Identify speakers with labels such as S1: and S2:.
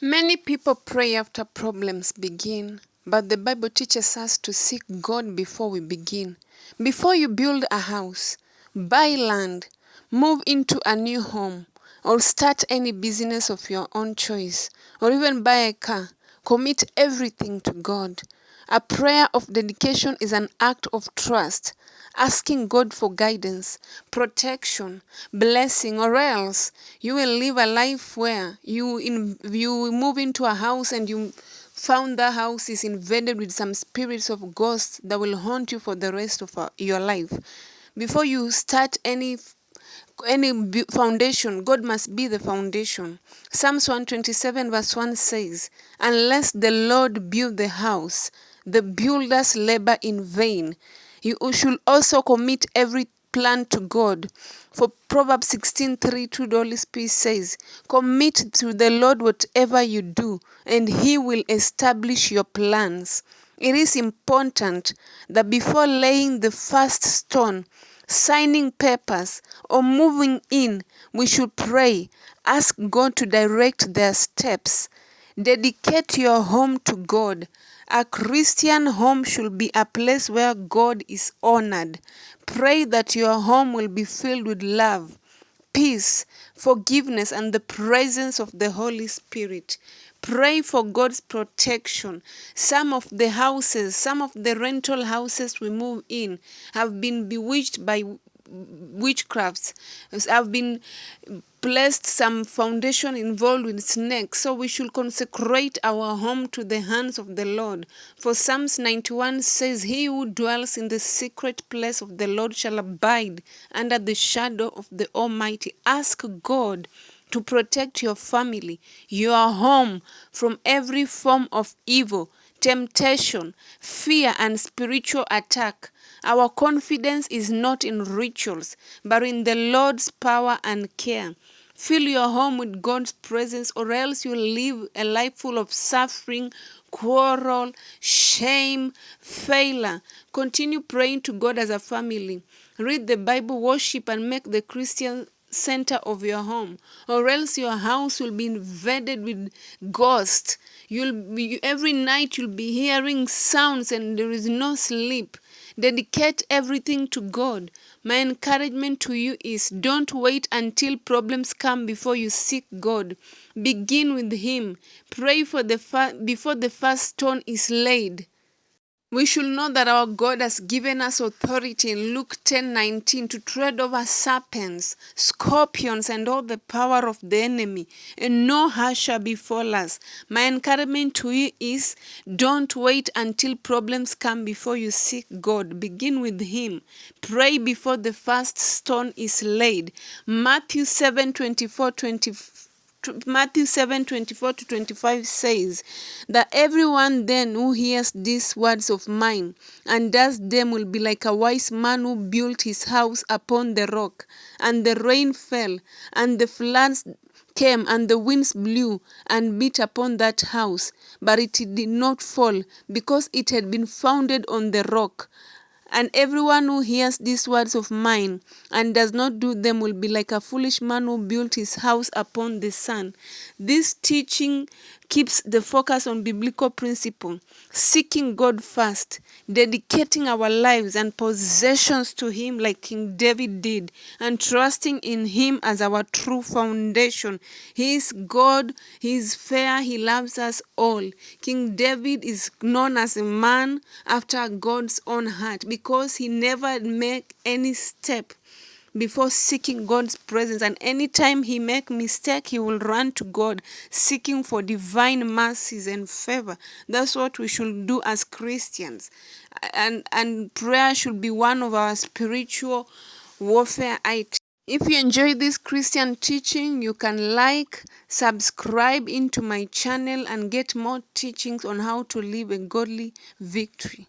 S1: Many people pray after problems begin, but the Bible teaches us to seek God before we begin. Before you build a house, buy land, move into a new home, or start any business of your own choice, or even buy a car, commit everything to God. A prayer of dedication is an act of trust, asking God for guidance, protection, blessing, or else you will live a life where you move into a house and you found the house is invaded with some spirits of ghosts that will haunt you for the rest of your life. Before you start any foundation, God must be the foundation. Psalms 127 verse 1 says, "Unless the Lord build the house, the builders labor in vain." You should also commit every plan to God. For Proverbs 16:3, the Holy Spirit says, "Commit to the Lord whatever you do, and He will establish your plans." It is important that before laying the first stone, signing papers, or moving in, we should pray. Ask God to direct their steps. Dedicate your home to God. A Christian home should be a place where God is honored. Pray that your home will be filled with love, peace, forgiveness, and the presence of the Holy Spirit. Pray for God's protection. Some of the rental houses we move in have been bewitched by witchcrafts, have been placed some foundation involved with snakes. So we should consecrate our home to the hands of the Lord. For Psalms 91 says, "He who dwells in the secret place of the Lord shall abide under the shadow of the Almighty." Ask God to protect your family, your home from every form of evil, temptation, fear, and spiritual attack. Our confidence is not in rituals, but in the Lord's power and care. Fill your home with God's presence, or else you'll live a life full of suffering, quarrel, shame, failure. Continue praying to God as a family. Read the Bible, worship, and make the Christian center of your home, or else your house will be invaded with ghosts. Every night you'll be hearing sounds and there is no sleep. Dedicate everything to God. My encouragement to you is, don't wait until problems come before you seek God. Begin with Him. Pray before the first stone is laid. We should know that our God has given us authority in Luke 10:19 to tread over serpents, scorpions, and all the power of the enemy, and no harm shall befall us. My encouragement to you is, don't wait until problems come before you seek God. Begin with Him. Pray before the first stone is laid. Matthew 7:24-25 says that everyone then who hears these words of mine and does them will be like a wise man who built his house upon the rock. And the rain fell, and the floods came, and the winds blew and beat upon that house, but it did not fall, because it had been founded on the rock. And everyone who hears these words of mine and does not do them will be like a foolish man who built his house upon the sand. This teaching keeps the focus on biblical principle, seeking God first, dedicating our lives and possessions to Him like King David did, and trusting in Him as our true foundation. He is God, He is fair, He loves us all. King David is known as a man after God's own heart because he never made any step before seeking God's presence, and anytime he make mistake, he will run to God seeking for divine mercies and favor. That's what we should do as Christians, and prayer should be one of our spiritual warfare items. If you enjoy this Christian teaching, you can like, subscribe into my channel and get more teachings on how to live a godly victory.